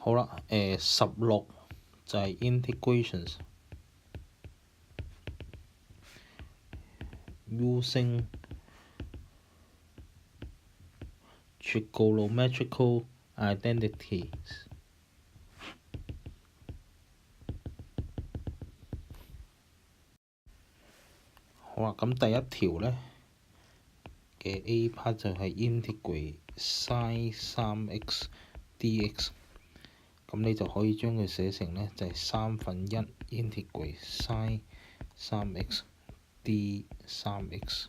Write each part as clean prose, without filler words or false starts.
好啦，16就係 integrations using trigonometrical identities。好啦，咁第一條呢嘅 A part 就係 integrate sin 3x dx。咁你就可以將佢寫成呢，就係1/3 integrate sin 3x d 3x。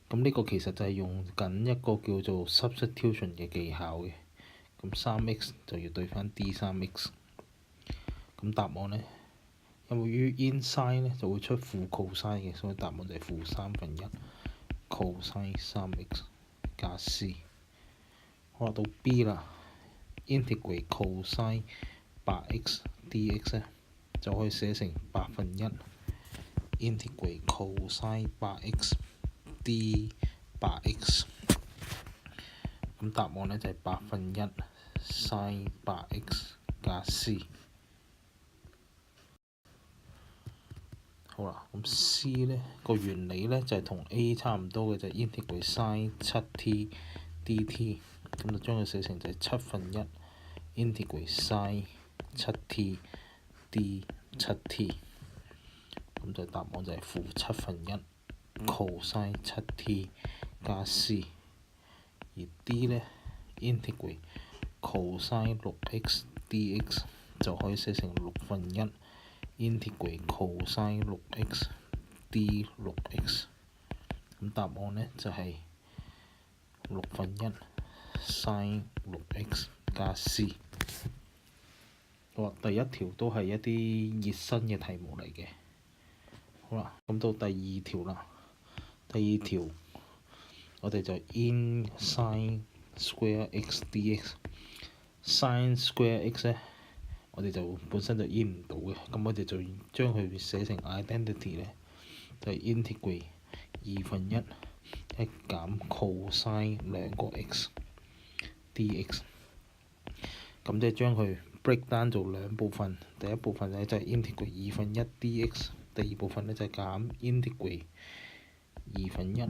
咁呢個其實就係用緊一個叫做 substitution 嘅技巧嘅。咁 3x 就要對翻 d 3x。咁答案呢，因為於 inside 呢就會出負 cosine 嘅，所以答案就係負1/3 cosine 3x 加 c。好啦，到 B 啦。integrate cosine 8x dx 咧，就可以寫成1/8 integrate cosine 8x d 8x。咁答案呢就係1/8 sin 8x 加 c。好啦，咁 C 呢個原理呢就係同 A 差唔多嘅，就係 integrate sin 7t dt。咁就將佢寫成就係1/7 integrate sin 7t d 7t。咁就答案就係負1/7 cosine 7t 加 c。而 D 呢 integrate cosine 6x dx 就可以寫成1/6 integrate cosine 6x d 6x。咁答案呢就係1/6 sin 6x 加 c。好啦，第一條都係一啲熱身嘅題目嚟嘅。好啦，咁到第二條啦。第二條我哋就 in sin square x dx。sin square x 呢，我哋就本身就 in 唔到嘅，咁我哋就將佢寫成 identity 呢，就係 integrate 1/2一減 cosine 2個 x dx。咁即係將佢 break down 做兩部分，第一部分呢就係 integrate 1/2 dx， 第二部分呢就係減 integrate 1/2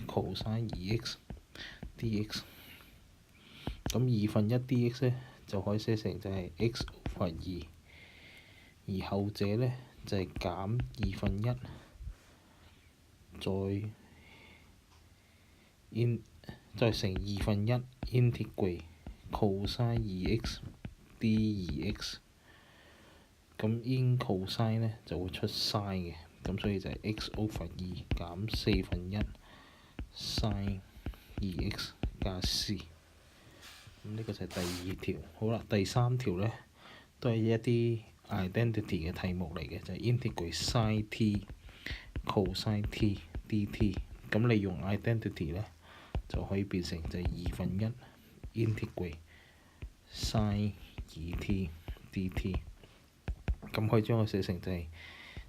cosine 2x dx。咁1/2 dx 呢就可以寫成就係 x/2， 而後者呢就係減1/2再乘1/2 integrate cosine 2x d 2x。咁 in cosine 呢就會出 sin 嘅，咁所以就係 x/2 減1/4 sin 2x 加 c。咁呢個就係第二條。好啦，第三條呢都係一啲 identity 嘅題目嚟嘅，就係 integrate sin t cosine t dt。咁你用 identity 呢就可以變成就係1/2 integrate sin 2t dt。咁可以將佢寫成就係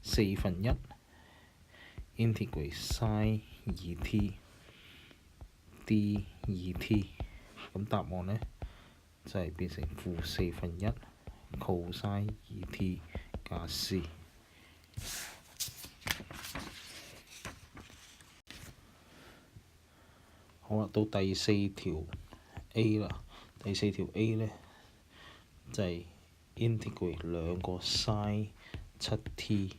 1/4 integrate sin 2t d 2t。咁答案呢就係變成負1/4 cosine 2t 加 c。好啦，到第四條 A 啦。第四條 A 呢就係 integrate 2個 sin 7t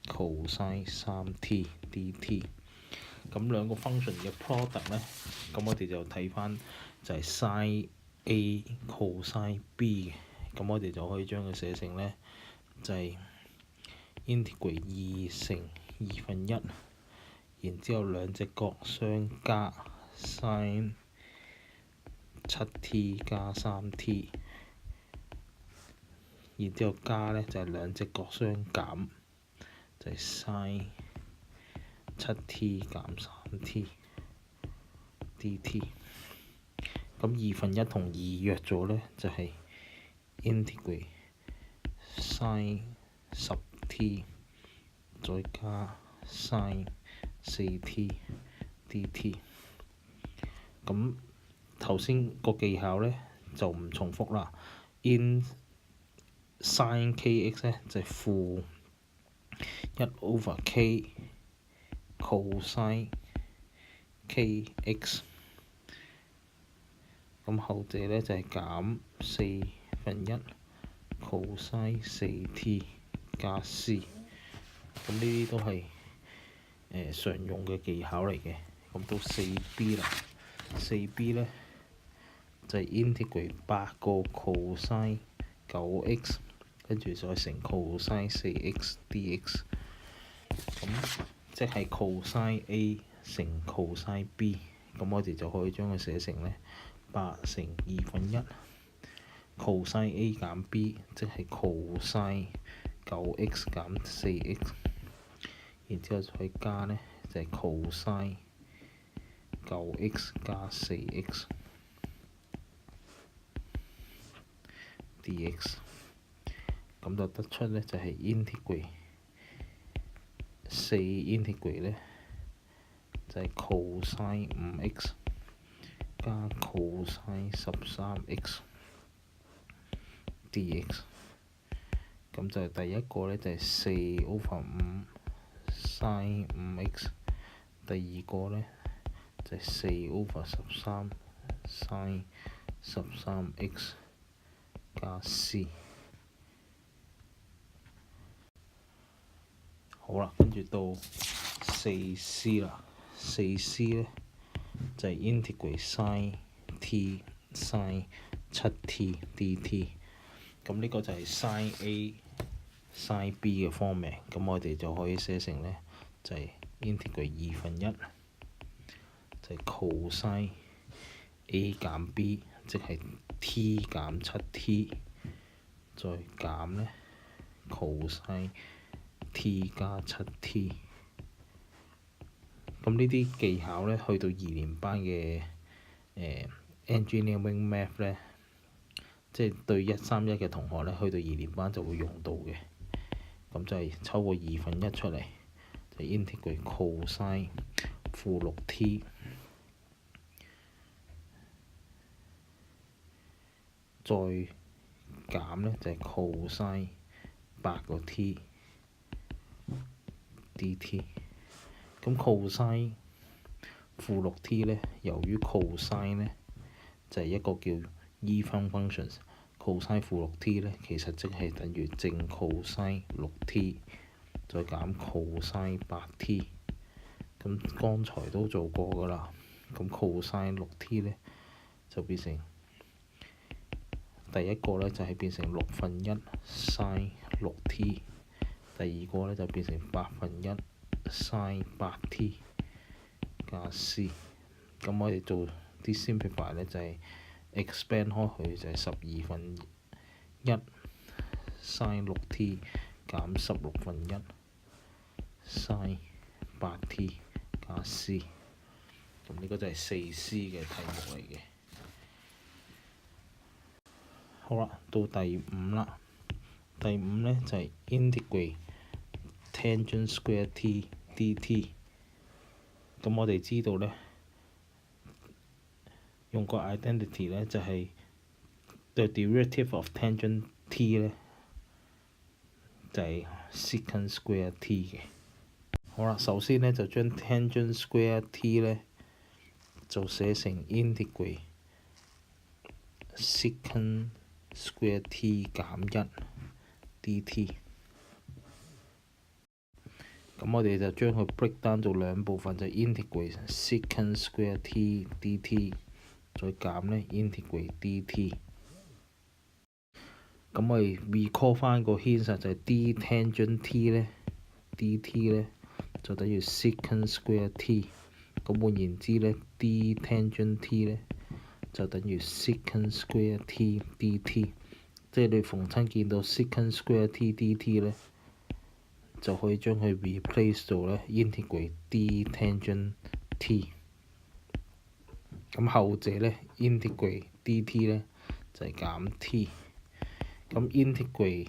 cosine 3t dt。咁兩個 function 嘅 product 呢，咁我哋就睇翻就係 sin A cosine B 嘅。咁我哋就可以將佢寫成呢，就係 integrate 2/2，然之後兩隻角相加 sin 7t 加 3t， 然之後加呢就係兩隻角相減，就係 sin 7t 減 3t dt。咁1/2同2約咗呢，就係 integrate sin 10t 再加 sin 4t dt。咁頭先個技巧呢，就唔重複啦。in sin kx 咧就係負1 over k cosine kx， 咁後者咧就係減1/4 cosine 4t 加 c， 咁呢啲都係常用嘅技巧嚟嘅。咁到 4b 啦，4b 咧就係 integrate 8個 cosine 9x， 跟住再乘 cosine 4x dx， 咁即係 cosine A 乘 cosine B， 咁我哋就可以將佢寫成咧8乘1/2 cosine A 減 B， 即係 cosine 9x 減 4x， 然之後再加咧就係 cosine 9x 加 4x dx， 咁就得出咧就係 integrate 4 integrate 咧就係 cosine 5x 加 cosine 13x dx， 咁就第一個咧就係4/5 sin 5x， 第二個咧就係4/13 sin 13x 加 c。好啦，跟住到 4c 啦，4c 咧就係 integrate sin t sin 7t dt， 咁呢個就係 sin A sin B 嘅方名，咁我哋就可以寫成咧就係 integrate 1/2，就係 cosine A 減 B， 即係 t 減 7t， 再減咧 cosine t 加 7t， 咁呢啲技巧咧，去到2年班嘅engineering math 咧，即係對131嘅同學咧，去到2年班就會用到嘅。咁就係抽個1/2出嚟，就 integrate cosine -6t， 再減咧就係 cosine 8個 t dt， 咁 cosine -6t 咧，由於 cosine 咧就係一個叫 even functions，cosine -6t 咧其實即係等於正 cosine 6t， 再減 cosine 8t， 咁剛才都做過㗎啦。咁 cosine 6t 咧就變成第一個咧就係變成1/6 sin 6t， 第二個咧就變成1/8 sin 8t 加 c， 咁我哋做啲 simplify 咧就係 expand 開佢就係12/1 sin 6t 減16/1 sin 8t 加 c， 咁呢個就係 4c 嘅題目嚟嘅。好啦，到第5啦。第5咧就係 integrate tangent square t dt。咁我哋知道咧，用個 identity 咧就係 the derivative of tangent t 咧就係 secant square t 嘅。好啦，首先咧就將 tangent square t 咧就寫成 integrate secant square t 減1 dt， 咁我哋就將佢 break down 做兩部分，就 integrate secant square t dt， 再減咧 integrate dt。咁我哋 recall 翻個 hint 就係 d tangent t 咧 dt 咧就等於 secant square t， 咁換言之咧 d tangent t 咧就等於 secant square t dt， 即係你逢親見到 secant square t dt 咧，就可以將佢 replace 做咧 integrate d tangent t。咁後者咧 integrate dt 咧就係減 t， 咁 integrate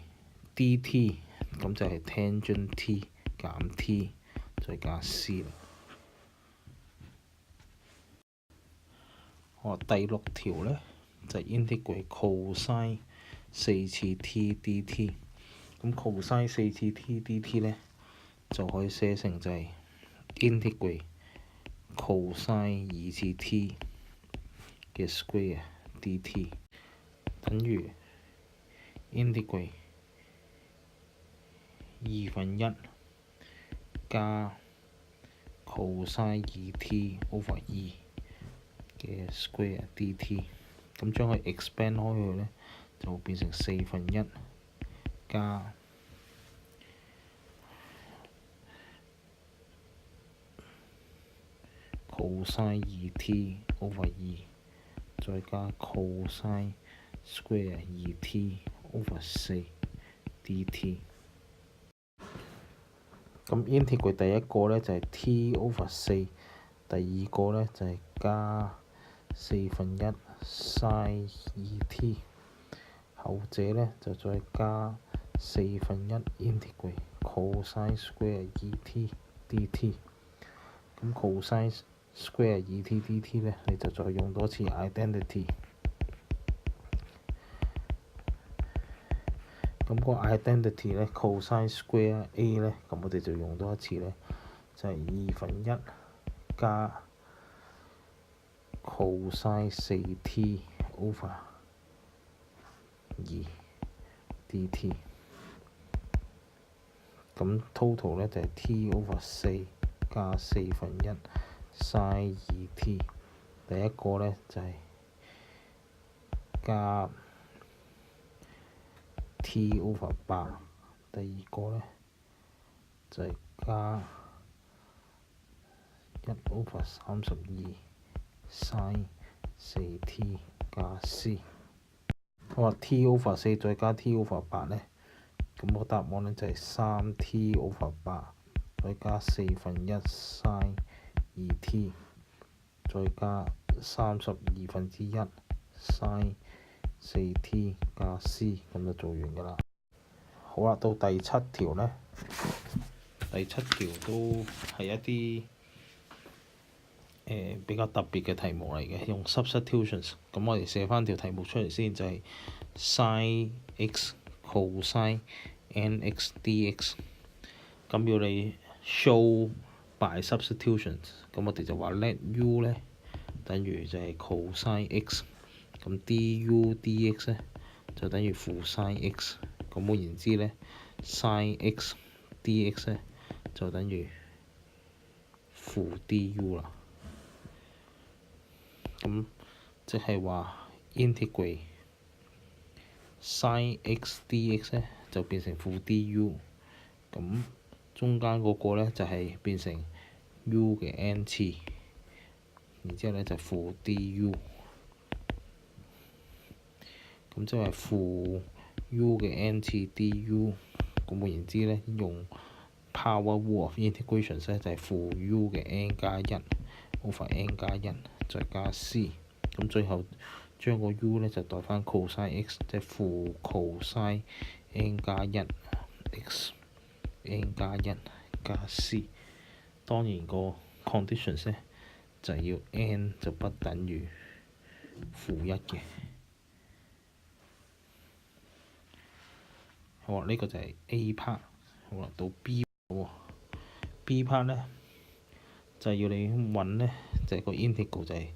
dt 咁就係 tangent t 減 t 再加 c 啦。好，第6條咧就係 integrate cosine 4次 t dt。咁 cosine 4次 t dt 咧就可以寫成就係 integrate cosine 2次 t 嘅 square dt 等於 integrate 1/2加 cosine 2t over 2嘅 square dt。咁將佢 expand 開去咧，就會變成1/4加 cosine 2t over 2再加 cosine square 2t over 4 dt。咁 integrate 第一個咧就係 t over 4，第二個咧就係加1/4 sin 2t，後者咧就再加1/4 integrate cosine square 2t dt。咁 cosine square 2t dt 咧，你就再用多次 identity。咁個 identity 咧 cosine square a 咧，咁我哋就用多一次咧，就係1/2加 cosine 4t over 2 dt。咁 total 咧就係 t over 4加1/4 sin 2t。第一個咧就係加 t over 8，第二個咧就係加1 over 32 sin 4t 加 c。我話 t over 4再加 t over 8咧，咁個答案咧就係3t over 8再加1/4 sin 2t 再加1/32 sin 4t 加 c， 咁就做完㗎啦。好啦，到第7條咧，第7條都係一啲比較特別嘅題目嚟嘅，用 substitutions。咁我哋寫翻條題目出嚟先，就係 sin x cosine nx dx。咁要你 show by substitutions， 咁我哋就話 let u 咧等於就係 cosine x， 咁 du dx 咧就等於負 sin x。咁換言之咧 sin x dx 咧就等於負 du 啦。咁即係話 integrate sin x dx 咧就變成負 du， 咁中間嗰個咧就係變成 u 嘅 n 次，然之後咧就負 du， 咁即係負 u 嘅 n 次 du。咁換言之咧，用 power rule of integrations 咧就係負 u 嘅 n 加1 over n 加1再加 c。咁最後將個 u 咧就代翻 cosine x， 即係負 cosine n 加1 x n 加1加 c。當然個 conditions 咧就係要 n 就不等於負1嘅。好啦，呢個就係 A part。好啦，到 B 喎。B part 咧就係要你揾咧，就係個 integral 就係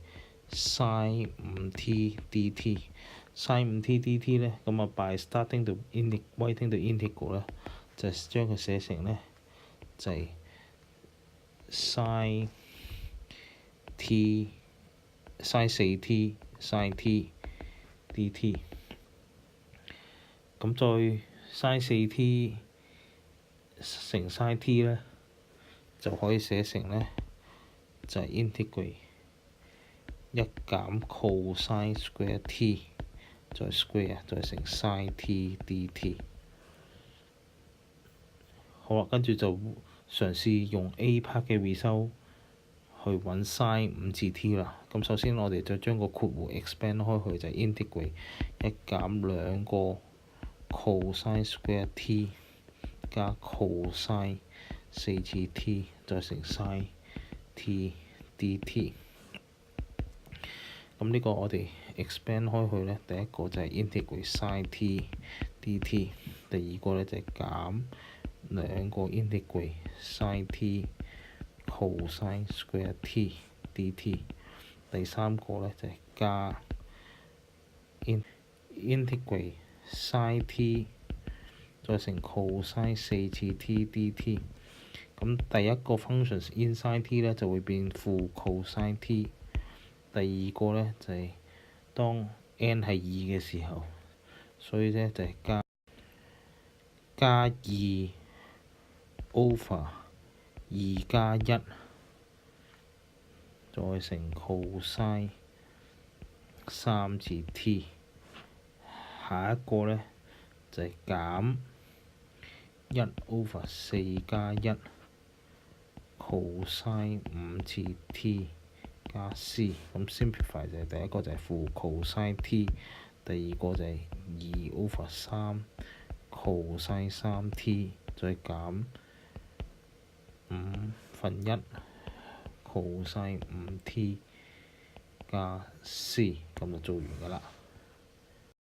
sin 5t dt。sin 5t dt 咧，咁啊 by starting to writing the integral 咧，就將佢寫成咧就係 sin 4t sin t dt。咁再sin 4t 乘 sin t 咧，就可以寫成咧就係 integrate 1減 cosine square t 再 square 再乘 sin t dt。好啦，跟住就嘗試用 A part 嘅 result 去揾 sin 5次 t 啦。咁首先我哋就將個括弧 expand 開去，就係 integrate 1減2個 cosine square t 加 cosine 4次 t 再乘 sin t dt。咁呢個我哋 expand 開去呢，第一個就係 integrate sin t dt， 第二個呢就係減兩個 integrate sin t cosine square t dt， 第三個呢就係加 integrate sin t 再乘 cosine 4次 t dt。咁第一個 function inside t 呢就會變負 cosine t， 第二個呢就係當 n 係2嘅時候，所以呢就係加2 over 2加1再乘 cosine 3次 t， 下一個呢就係減1 over 4加1cosine 5次 t 加 c， 咁 simplify 就係第一個就係負 cosine t， 第二個就係2 over 3 cosine 3t 再減1/5 cosine 5t 加 c， 咁就做完㗎啦。